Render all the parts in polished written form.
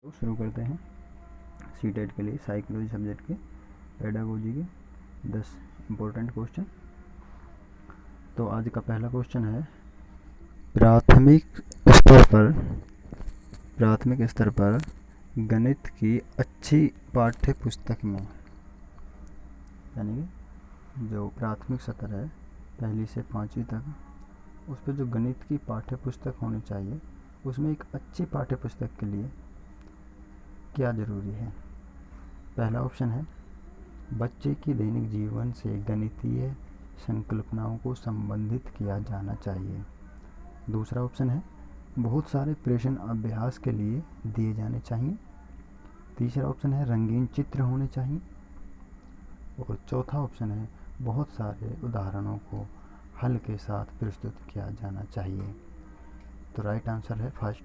तो शुरू करते हैं सीटेट के लिए साइकोलॉजी सब्जेक्ट के पेडागोजी के 10 इम्पोर्टेंट क्वेश्चन। तो आज का पहला क्वेश्चन है, प्राथमिक स्तर पर गणित की अच्छी पाठ्य पुस्तक में, यानी कि जो प्राथमिक स्तर है पहली से 5वीं तक, उस पर जो गणित की पाठ्य पुस्तक होनी चाहिए, उसमें एक अच्छी पाठ्य पुस्तक के लिए क्या ज़रूरी है। पहला ऑप्शन है, बच्चे की दैनिक जीवन से गणितीय संकल्पनाओं को संबंधित किया जाना चाहिए। दूसरा ऑप्शन है, बहुत सारे प्रश्न अभ्यास के लिए दिए जाने चाहिए। तीसरा ऑप्शन है, रंगीन चित्र होने चाहिए। और चौथा ऑप्शन है, बहुत सारे उदाहरणों को हल के साथ प्रस्तुत किया जाना चाहिए। तो राइट आंसर है फर्स्ट,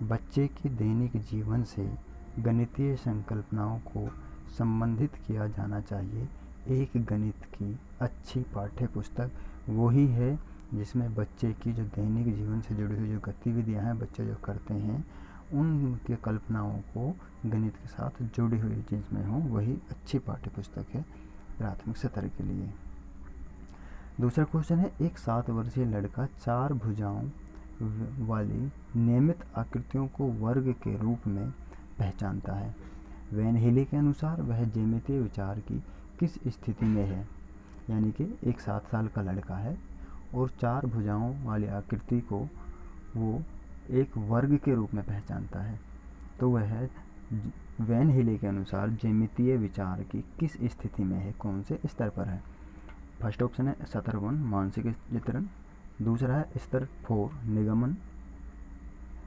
बच्चे की दैनिक जीवन से गणितीय संकल्पनाओं को संबंधित किया जाना चाहिए। एक गणित की अच्छी पाठ्य पुस्तक वही है जिसमें बच्चे की जो दैनिक जीवन से जुड़ी हुई जो गतिविधियां हैं, बच्चे जो करते हैं, उनके कल्पनाओं को गणित के साथ जुड़ी हुई जिसमें हो, वही अच्छी पाठ्य पुस्तक है प्राथमिक स्तर के लिए। दूसरा क्वेश्चन है, एक 7 वर्षीय लड़का 4 भुजाओं वाली नियमित आकृतियों को वर्ग के रूप में पहचानता है। वैन हीले के अनुसार वह ज्यामितीय विचार की किस स्थिति में है। यानी कि एक 7 साल का लड़का है और 4 भुजाओं वाली आकृति को वो एक वर्ग के रूप में पहचानता है, तो वह वैन हीले के अनुसार ज्यामितीय विचार की किस स्थिति में है, कौन से स्तर पर है। फर्स्ट ऑप्शन है स्तर 1 मानसिक चित्रण, दूसरा है स्तर 4 निगमन,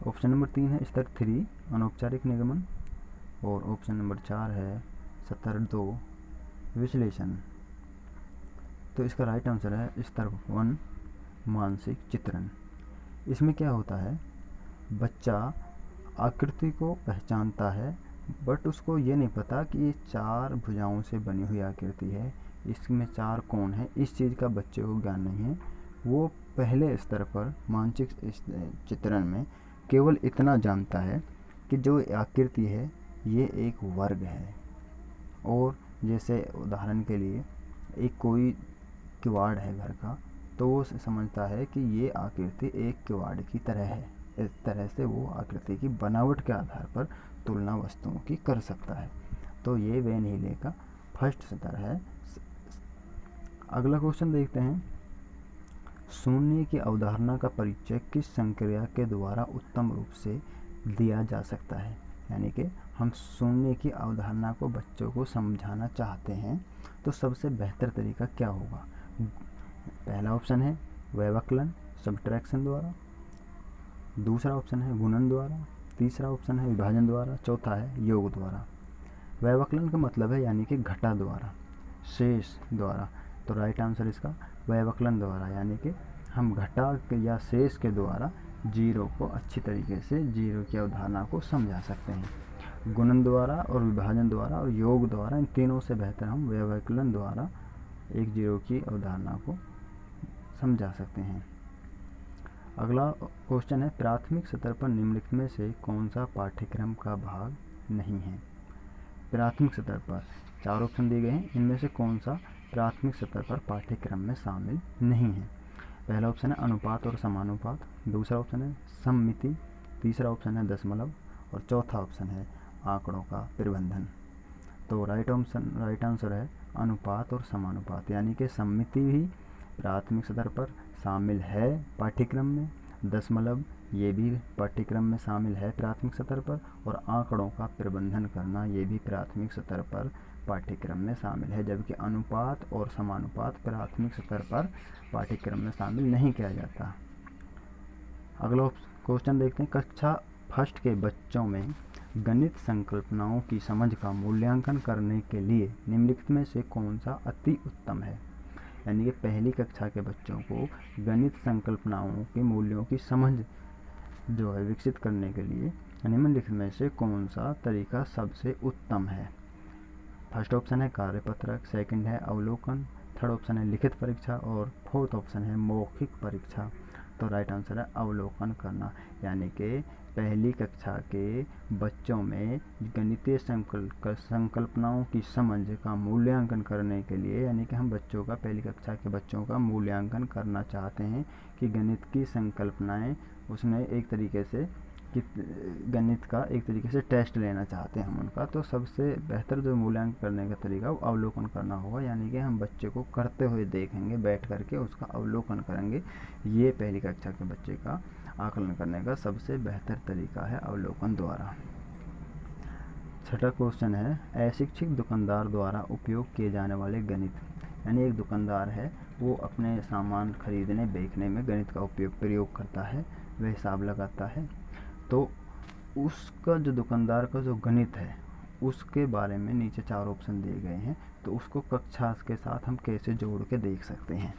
ऑप्शन नंबर 3 है स्तर 3 अनौपचारिक निगमन, और ऑप्शन नंबर 4 है स्तर 2 विश्लेषण। तो इसका राइट आंसर है स्तर 1 मानसिक चित्रण। इसमें क्या होता है, बच्चा आकृति को पहचानता है, बट उसको ये नहीं पता कि ये 4 भुजाओं से बनी हुई आकृति है, इसमें 4 कोण है, इस चीज़ का बच्चे को ज्ञान नहीं है। वो पहले स्तर पर मानसिक चित्रण में केवल इतना जानता है कि जो आकृति है ये एक वर्ग है। और जैसे उदाहरण के लिए एक कोई किवाड़ है घर का, तो वो समझता है कि ये आकृति एक किवाड़ की तरह है। इस तरह से वो आकृति की बनावट के आधार पर तुलना वस्तुओं की कर सकता है। तो ये वैन हीले का फर्स्ट स्तर है। अगला क्वेश्चन देखते हैं, शून्य की अवधारणा का परिचय किस संक्रिया के द्वारा उत्तम रूप से दिया जा सकता है। यानी कि हम शून्य की अवधारणा को बच्चों को समझाना चाहते हैं, तो सबसे बेहतर तरीका क्या होगा। पहला ऑप्शन है व्यवकलन सब्ट्रैक्शन द्वारा, दूसरा ऑप्शन है गुणन द्वारा, तीसरा ऑप्शन है विभाजन द्वारा, चौथा है योग द्वारा। व्यवकलन का मतलब है यानी कि घटा द्वारा, शेष द्वारा। तो राइट आंसर इसका व्यवकलन द्वारा, यानी कि हम घटा या शेष के द्वारा जीरो को अच्छी तरीके से, जीरो की अवधारणा को समझा सकते हैं। गुणन द्वारा और विभाजन द्वारा और योग द्वारा, इन तीनों से बेहतर हम व्यवकलन द्वारा एक जीरो की अवधारणा को समझा सकते हैं। अगला क्वेश्चन है, प्राथमिक स्तर पर निम्नलिखित में से कौन सा पाठ्यक्रम का भाग नहीं है। प्राथमिक स्तर पर 4 ऑप्शन दिए गए हैं, इनमें से कौन सा प्राथमिक स्तर पर पाठ्यक्रम में शामिल नहीं है। पहला ऑप्शन है अनुपात और समानुपात, दूसरा ऑप्शन है सममिति, तीसरा ऑप्शन है दशमलव, और चौथा ऑप्शन है आंकड़ों का प्रबंधन। तो राइट आंसर है अनुपात और समानुपात, यानी कि सममिति भी प्राथमिक स्तर पर शामिल है पाठ्यक्रम में, दशमलव ये भी पाठ्यक्रम में शामिल है प्राथमिक स्तर पर, और आंकड़ों का प्रबंधन करना ये भी प्राथमिक स्तर पर पाठ्यक्रम में शामिल है, जबकि अनुपात और समानुपात प्राथमिक स्तर पर पाठ्यक्रम में शामिल नहीं किया जाता। अगला क्वेश्चन देखते हैं, कक्षा फर्स्ट के बच्चों में गणित संकल्पनाओं की समझ का मूल्यांकन करने के लिए निम्नलिखित में से कौन सा अति उत्तम है। यानी कि पहली कक्षा के बच्चों को गणित संकल्पनाओं के मूल्यों की समझ जो है विकसित करने के लिए निम्नलिखित में से कौन सा तरीका सबसे उत्तम है। फर्स्ट ऑप्शन है कार्यपत्रक, सेकंड है अवलोकन, थर्ड ऑप्शन है लिखित परीक्षा, और फोर्थ ऑप्शन है मौखिक परीक्षा। तो राइट आंसर है अवलोकन करना, यानी कि पहली कक्षा के बच्चों में गणितीय संकल्पनाओं की समझ का मूल्यांकन करने के लिए, यानी कि हम बच्चों का, पहली कक्षा के बच्चों का मूल्यांकन करना चाहते हैं कि गणित की संकल्पनाएं उसमें एक तरीके से कि गणित का एक तरीके से टेस्ट लेना चाहते हैं हम उनका, तो सबसे बेहतर जो मूल्यांकन करने का तरीका वो अवलोकन करना होगा, यानी कि हम बच्चे को करते हुए देखेंगे, बैठ करके उसका अवलोकन करेंगे। ये पहली कक्षा के बच्चे का आकलन करने का सबसे बेहतर तरीका है अवलोकन द्वारा। छठा क्वेश्चन है, अशिक्षित दुकानदार द्वारा उपयोग किए जाने वाले गणित, यानी एक दुकानदार है वो अपने सामान खरीदने बेचने में गणित का प्रयोग करता है, वह हिसाब लगाता है, तो उसका जो दुकानदार का जो गणित है उसके बारे में नीचे 4 ऑप्शन दिए गए हैं, तो उसको कक्षा के साथ हम कैसे जोड़ के देख सकते हैं।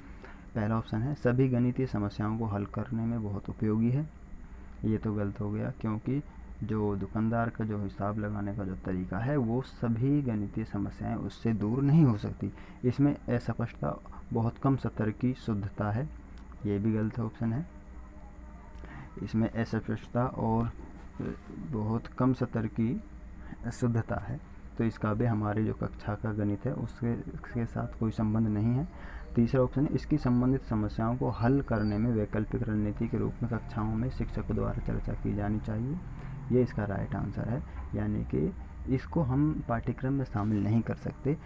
पहला ऑप्शन है, सभी गणितीय समस्याओं को हल करने में बहुत उपयोगी है। ये तो गलत हो गया, क्योंकि जो दुकानदार का जो हिसाब लगाने का जो तरीका है वो सभी गणितीय समस्याएं उससे दूर नहीं हो सकती। इसमें अस्पष्टता, बहुत कम सतर की शुद्धता है, ये भी गलत ऑप्शन है। इसमें अस्पष्टता और बहुत कम सतर की शुद्धता है, तो इसका भी हमारे जो कक्षा का गणित है उसके साथ कोई संबंध नहीं है। तीसरा ऑप्शन है, इसकी संबंधित समस्याओं को हल करने में वैकल्पिक रणनीति के रूप में कक्षाओं में शिक्षक द्वारा चर्चा की जानी चाहिए। ये इसका राइट आंसर है, यानी कि इसको हम पाठ्यक्रम में शामिल नहीं कर सकते,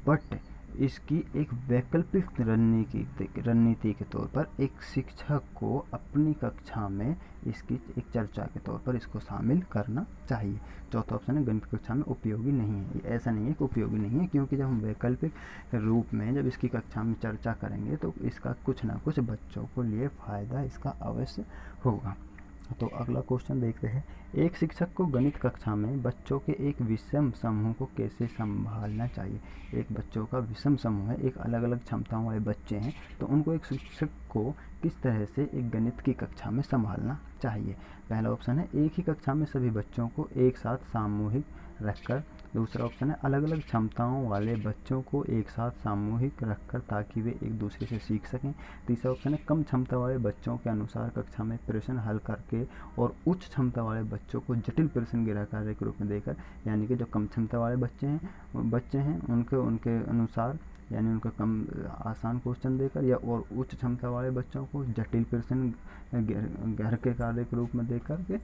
बट इसकी एक वैकल्पिक रणनीति के तौर पर एक शिक्षक को अपनी कक्षा में इसकी एक चर्चा के तौर पर इसको शामिल करना चाहिए। चौथा ऑप्शन है, गणित कक्षा में उपयोगी नहीं है। ऐसा नहीं है कि उपयोगी नहीं है, क्योंकि जब हम वैकल्पिक रूप में जब इसकी कक्षा में चर्चा करेंगे तो इसका कुछ ना कुछ बच्चों को लिए फ़ायदा इसका अवश्य होगा। तो अगला क्वेश्चन देखते हैं, एक शिक्षक को गणित कक्षा में बच्चों के एक विषम समूह को कैसे संभालना चाहिए। एक बच्चों का विषम समूह है, एक अलग अलग क्षमताओं वाले बच्चे हैं, तो उनको एक शिक्षक को किस तरह से एक गणित की कक्षा में संभालना चाहिए। पहला ऑप्शन है, एक ही कक्षा में सभी बच्चों को एक साथ सामूहिक रखकर। दूसरा ऑप्शन है, अलग अलग क्षमताओं वाले बच्चों को एक साथ सामूहिक रखकर ताकि वे एक दूसरे से सीख सकें। तीसरा ऑप्शन है, कम क्षमता वाले बच्चों के अनुसार कक्षा में प्रश्न हल करके और उच्च क्षमता वाले बच्चों को जटिल प्रश्न गृह कार्य के रूप में देकर, यानी कि जो कम क्षमता वाले बच्चे हैं उनके अनुसार, यानी उनको कम आसान क्वेश्चन देकर, या और उच्च क्षमता वाले बच्चों को जटिल प्रश्न घर के कार्य के रूप में देकर के।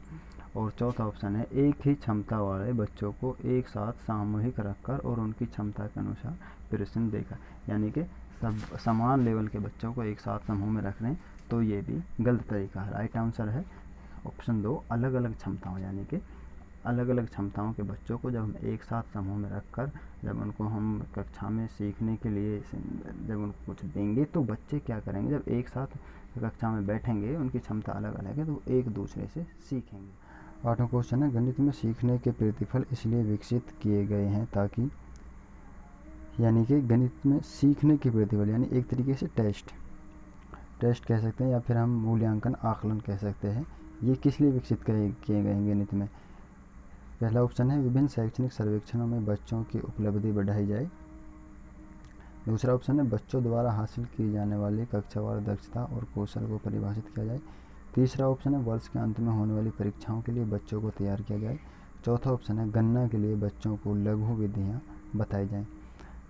और चौथा ऑप्शन है, एक ही क्षमता वाले बच्चों को एक साथ सामूहिक रखकर और उनकी क्षमता के अनुसार प्रश्न देकर, यानी कि सब समान लेवल के बच्चों को एक साथ समूह में रख लें, तो ये भी गलत तरीका है। राइट आंसर है ऑप्शन 2, अलग अलग क्षमताओं, यानी कि अलग अलग क्षमताओं के बच्चों को जब हम एक साथ समूह में रखकर जब उनको हम कक्षा में सीखने के लिए जब उनको कुछ देंगे, तो बच्चे क्या करेंगे, जब एक साथ कक्षा में बैठेंगे, उनकी क्षमता अलग अलग है, तो एक दूसरे से सीखेंगे। 8वां क्वेश्चन है, गणित में सीखने के प्रतिफल इसलिए विकसित किए गए हैं ताकि, यानी कि गणित में सीखने के प्रतिफल, यानी एक तरीके से टेस्ट कह सकते हैं, या फिर हम मूल्यांकन आकलन कह सकते हैं, ये किस लिए विकसित किए गए हैं गणित में। पहला ऑप्शन है, विभिन्न शैक्षणिक सर्वेक्षणों में बच्चों की उपलब्धि बढ़ाई जाए। दूसरा ऑप्शन है, बच्चों द्वारा हासिल की जाने वाली कक्षावार दक्षता और कौशल को परिभाषित किया जाए। तीसरा ऑप्शन है, वर्ष के अंत में होने वाली परीक्षाओं के लिए बच्चों को तैयार किया जाए। चौथा ऑप्शन है, गणना के लिए बच्चों को लघु विधियाँ बताई जाएँ।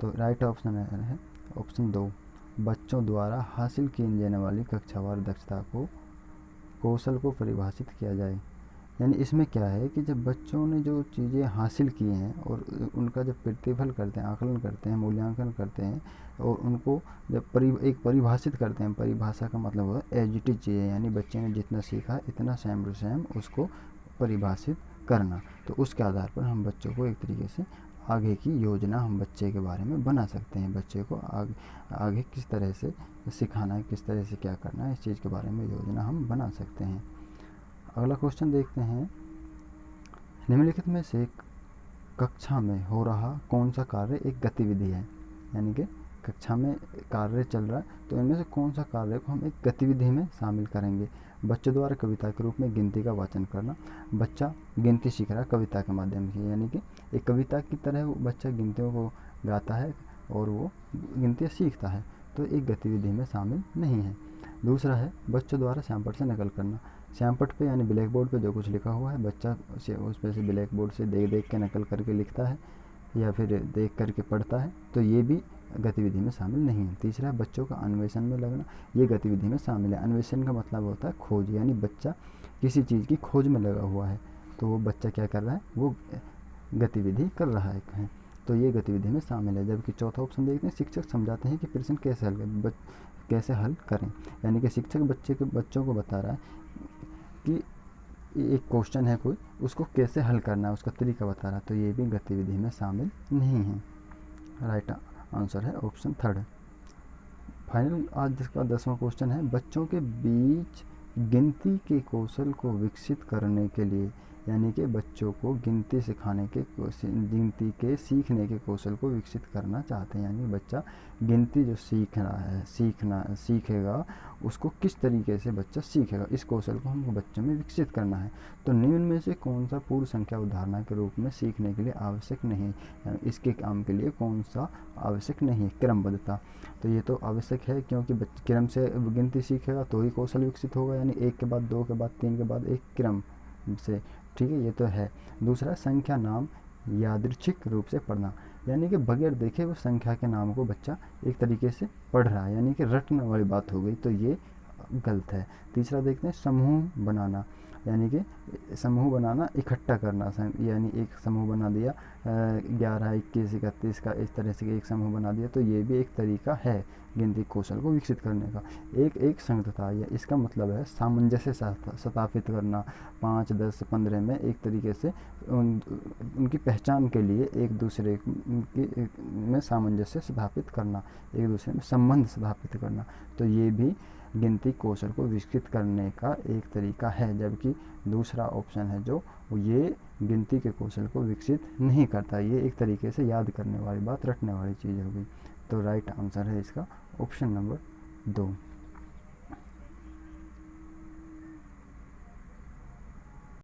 तो राइट ऑप्शन है ऑप्शन 2, बच्चों द्वारा हासिल की जाने वाली कक्षावार दक्षता को कौशल को परिभाषित किया जाए। यानी इसमें क्या है कि जब बच्चों ने जो चीज़ें हासिल की हैं और उनका जब प्रतिफल करते हैं, आकलन करते हैं, मूल्यांकन करते हैं, और उनको जब एक परिभाषित करते हैं, परिभाषा का मतलब होता है एज इट इज चीज़ें, यानी बच्चे ने जितना सीखा इतना सेम टू सेम उसको परिभाषित करना, तो उसके आधार पर हम बच्चों को एक तरीके से आगे की योजना हम बच्चे के बारे में बना सकते हैं। बच्चे को आगे किस तरह से सिखाना है, किस तरह से क्या करना है, इस चीज़ के बारे में योजना हम बना सकते हैं। अगला क्वेश्चन देखते हैं, निम्नलिखित में से कक्षा में हो रहा कौन सा कार्य एक गतिविधि है। यानी कि कक्षा में कार्य चल रहा है, तो इनमें से कौन सा कार्य को हम एक गतिविधि में शामिल करेंगे। बच्चों द्वारा कविता के रूप में गिनती का वाचन करना, बच्चा गिनती सीख रहा है कविता के माध्यम से, यानी कि एक कविता की तरह वो बच्चा गिनतियों को गाता है और वो गिनतियाँ सीखता है, तो एक गतिविधि में शामिल नहीं है। दूसरा है, बच्चों द्वारा सैंपल से नकल करना, श्यामपट्ट पे यानी ब्लैक बोर्ड पे जो कुछ लिखा हुआ है बच्चा उस पे से ब्लैक बोर्ड से देख देख के नकल करके लिखता है या फिर देख करके पढ़ता है, तो ये भी गतिविधि में शामिल नहीं है। तीसरा है बच्चों का अन्वेषण में लगना, ये गतिविधि में शामिल है। अन्वेषण का मतलब होता है खोज, यानी बच्चा किसी चीज़ की खोज में लगा हुआ है, तो वो बच्चा क्या कर रहा है, वो गतिविधि कर रहा है, तो ये गतिविधि में शामिल है। जबकि चौथा ऑप्शन देखते हैं, शिक्षक समझाते हैं कि प्रश्न कैसे हल करें, यानी कि शिक्षक बच्चों को बता रहा है कि एक क्वेश्चन है कोई, उसको कैसे हल करना है, उसका तरीका बता रहा है, तो ये भी गतिविधि में शामिल नहीं है। राइट आंसर है ऑप्शन थर्ड। फाइनल आज जिसका 10वां क्वेश्चन है, बच्चों के बीच गिनती के कौशल को विकसित करने के लिए, यानी कि बच्चों को गिनती सीखने के कौशल को विकसित करना चाहते हैं, यानी बच्चा गिनती जो सीखेगा उसको किस तरीके से बच्चा सीखेगा, इस कौशल को हमको बच्चों में विकसित करना है। तो निम्न में से कौन सा पूर्ण संख्या उदाहरण के रूप में सीखने के लिए आवश्यक नहीं है, इसके काम के लिए कौन सा आवश्यक नहीं है, क्रमबद्धता। तो ये तो आवश्यक है, क्योंकि क्रम से गिनती सीखेगा तो ही कौशल विकसित होगा, यानी 1 के बाद 2 के बाद 3 के बाद 1 क्रम से, ठीक है, ये तो है। दूसरा, संख्या नाम यादृच्छिक रूप से पढ़ना, यानी कि बगैर देखे वो संख्या के नाम को बच्चा एक तरीके से पढ़ रहा है, यानी कि रटने वाली बात हो गई, तो ये गलत है। तीसरा देखते हैं, समूह बनाना, यानी कि समूह बनाना इकट्ठा करना, यानी एक समूह बना दिया 11, 21, 31 का, इस तरह से एक समूह बना दिया, तो ये भी एक तरीका है गिनती कौशल को विकसित करने का। एक संगतता, या इसका मतलब है सामंजस्य स्थापित करना, 5, 10, 15 में एक तरीके से उनकी पहचान के लिए एक दूसरे में सामंजस्य स्थापित करना, एक दूसरे में संबंध स्थापित करना, तो ये भी गिनती कौशल को विकसित करने का एक तरीका है। जबकि दूसरा ऑप्शन है जो ये गिनती के कौशल को विकसित नहीं करता, ये एक तरीके से याद करने वाली बात, रटने वाली चीज़ होगी। तो राइट आंसर है इसका ऑप्शन नंबर 2।